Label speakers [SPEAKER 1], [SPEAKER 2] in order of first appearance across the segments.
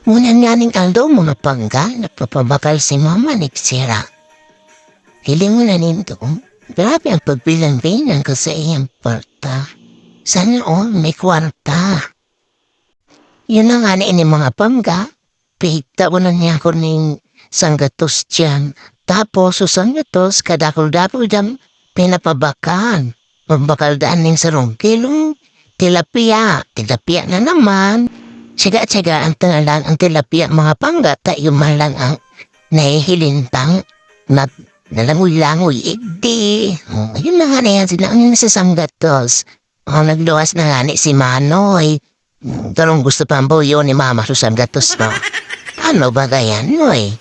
[SPEAKER 1] Ngunyan nga ning kaldo mga pangga, nagpapabakal si mama ni Sira. Hili mo na nito, grabe ang pagbilang-bilang ko sa iyang parta. Sana may kwarta. Yun na nga ni mga pangga, pihigta ko na niya ko ning sanggatos dyan. Tapos sa sanggatos, kadakol-dakol dyan, pinapabakan. Pambakal daan ning sarong kilong tilapia. Tilapia na naman. Siga-siga ang tangalan ang tilapia mga pangga, tayo man lang ang nahihilintang na nalangoy-langoy. Igdi. Yun na nga na yan, sila ang nasasanggatos. Nagluwas na nga ni si Manoy. Talong gusto pa ang buyo ni Mama susanggatos mo. Ano ba gayan, Noy?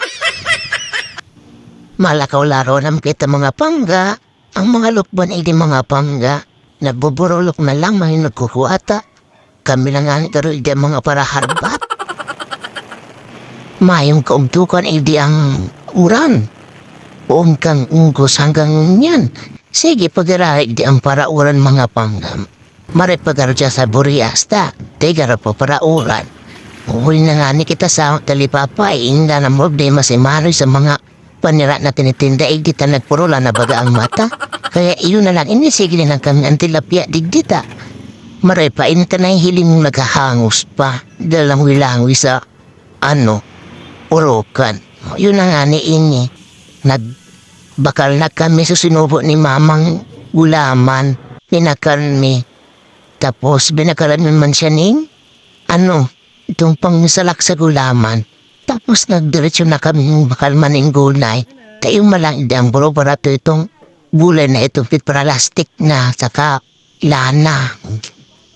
[SPEAKER 1] Malakaw laro nam kita mga pangga. Ang mga lukban ay di mga pangga. Nabuburulok na lang mga nagkukuata. Kami lang nga nito di mga paraharbat. Mayong kaumtukan ay di ang uran. Buong kang ungkos hanggang yan. Sige, pag-araig di ang parauran mga panggam. Maripagarja sa buriasta. Tigara po parauran. Huli na nga ni kita sa talipapay. Inda na problema si Maroy sa mga panira na tinitinda. Kita nagpurula na baga ang mata. Kaya iyon na lang. Inisige na kami ang tilapia digdita. Maripa, inita na hiling mong naghahangos pa. Dalang-wilangoy sa urokan. Yun na nga ni Inye. Nagbakal na kami sa sinubo ni Mamang Gulaman. Pinakarmi. Tapos binakalan naman siya ning itong pangsalak sa gulaman. Tapos nagdiretso na kami ng bakal maning gulay. Tayo malang ang buro-barato itong gulay na ito plastic na saka lana.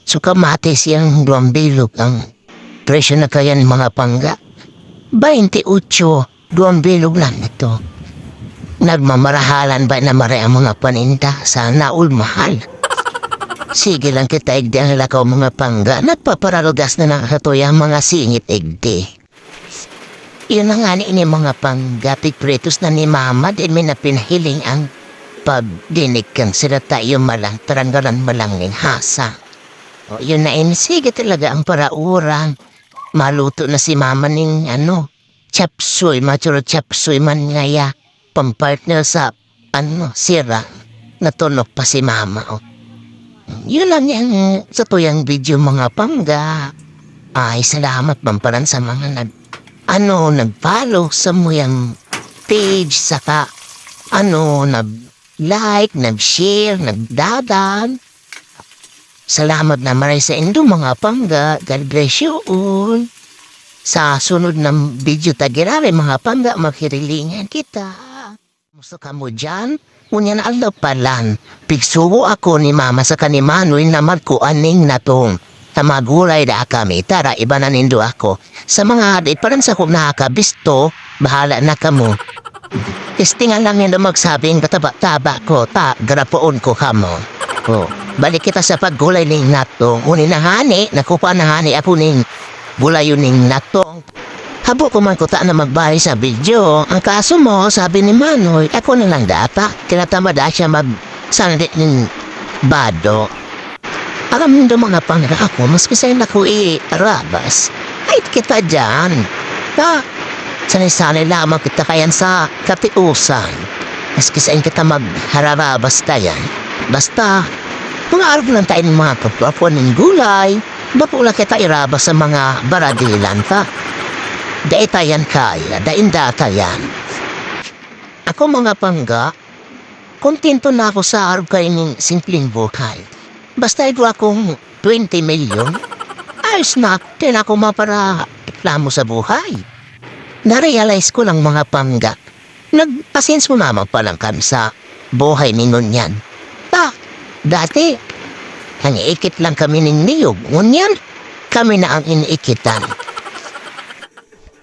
[SPEAKER 1] So kamatis yung 2 bilog ang presyo na kaya ng mga pangga. 28, 2 bilog lang ito. Nagmamarahalan ba na maray ang mga paninda? Sana mahal. Sige lang kita igdi ang lakaw mga pangga. Nagpaparalugas na nakakatuya mga singit igdi. Yun na nga ni mga pangga. Pigpretos na ni Mama. Din may napinahiling ang pagdinig kang sila tayo malang. Taranggalan malang ning hasa. O yun na sige talaga ang parauran. Maluto na si Mama ning chapsuy. Machuro chapsuy man ngaya. Pampartner sa sira. Natunok pa si Mama. Yun lang yan sa tuyang video mga pangga. Ay, salamat mamparan sa mga nag-follow sa muyang page, saka nag-like, nag-share, nagdadan. Salamat na maray sa indo mga pangga. God bless you all. Sa sunod ng video tagirari mga pangga, maghirilingan kita. Gusto ka mo dyan? Ngunyan alaw palan, pigsubo ako ni Mama sa kanimanoy na magkuaning natong. Sa magulay na kami, tara iba na nindo ako. Sa mga adik, parang sa kong nakakabisto, bahala na kamo. Testingan lang yan na magsabing kataba-taba ko, grapoon ko kamo. Balik kita sa paggulay ning natong. Unin na hani, nakupa na hani ako ning gulay ning natong. Habo ko man kuta na magbahay sa video. Ang kaso mo, sabi ni Manoy, ako na lang data. Tinatamada siya mag-sandit ng bado. Alam mo mga pangga ako, mas kasi naku rabas. Ay, kita dyan. Sanay-sanay lamang kita kayan sa katiusan. Mas kasi kita maghararabas tayan. Basta, mga araw lang tayo ng mga kapwapuan ng gulay. Bapula kita irabas sa mga baradilan pa. Daitayan kaya, daindata yan. Ako mga pangga, kontento na ako sa araw kayo ng simpleng buhay. Basta ito akong 20 million, ayos na, din ako mapara reklamo sa buhay. Narealize ko lang mga pangga, nagpasins mo naman palang kami sa buhay ninyo yan. Dati, nangiikit lang kami ng niyog, ngunyan, kami na ang iniikitan.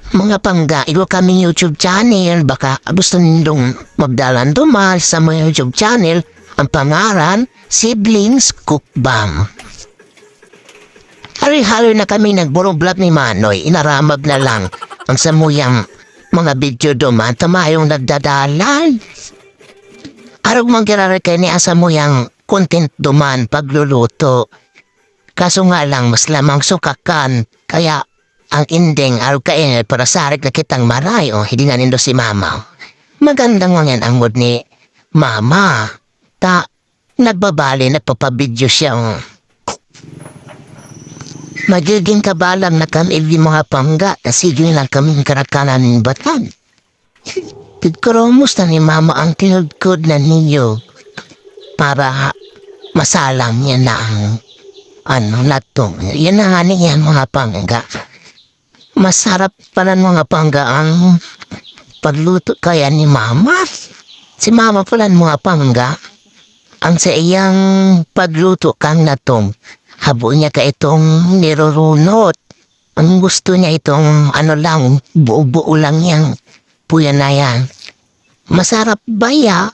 [SPEAKER 1] Mga pangga, ilo kami YouTube channel, baka gusto nindong magdalan dumal sa mga YouTube channel, ang pangaran, Siblings Cookbang. Hari-hari na kami nagburong-vlog ni Manoy, inaramag na lang ang samuyang mga video duman, tamayong nagdadalan. Araw manggirari kayo ni asamuyang content duman pagluluto. Kaso nga lang, mas lamang sukakan, kaya ang inding araw kaingal para sarik na kitang maray o hindi nga nindo si mama. Magandang wangan ang mood ni mama. Ta, nagbabali, nagpapabidyo siya. Magiging kabalang na kami mga pangga kasi yun lang kaming karakanan ng batan. Tigkaromos na ni mama ang tinudkod na ninyo para masalang niya na ang latong. Yan na nga niyan mga pangga. Masarap pala mga pangga ang pagluto kaya ni mama. Si mama pala mga pangga ang sa iyang pagluto kang latong. Habo niya ka itong nirurunot. Ang gusto niya itong lang, buo-buo lang yang puya na yan. Masarap ba ya?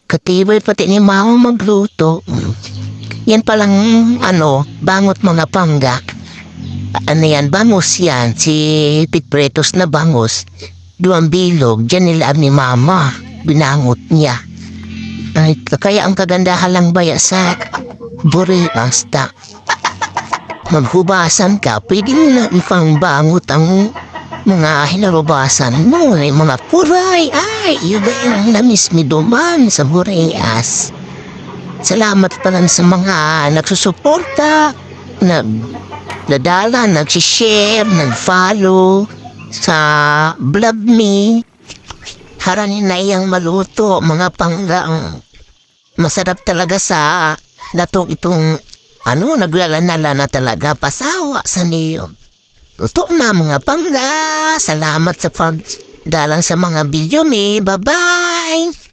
[SPEAKER 1] Katibay pati ni mama magluto. Yan palang bangot mga pangga. Yan, bangus yan. Si Pitpretos na bangus. Duwang bilog, dyan nilaab ni mama. Binangot niya. Ay, kaya ang kagandahan lang baya sa buri basta. Maghubasan ka, pwede mo na ipang bangot ang mga hinarubasan mo, mga puray. Ay, yun ba yung namis mi duman sa Burias. Salamat pala sa mga nagsusuporta, nagdadala, nagsishare, nagfollow sa vlog me. Haranin na iyang maluto, mga panggang. Masarap talaga sa itong naglalala na talaga pasawa sa niyo. Totoo na mga pangga. Salamat sa pagdalang sa mga video me. Bye-bye!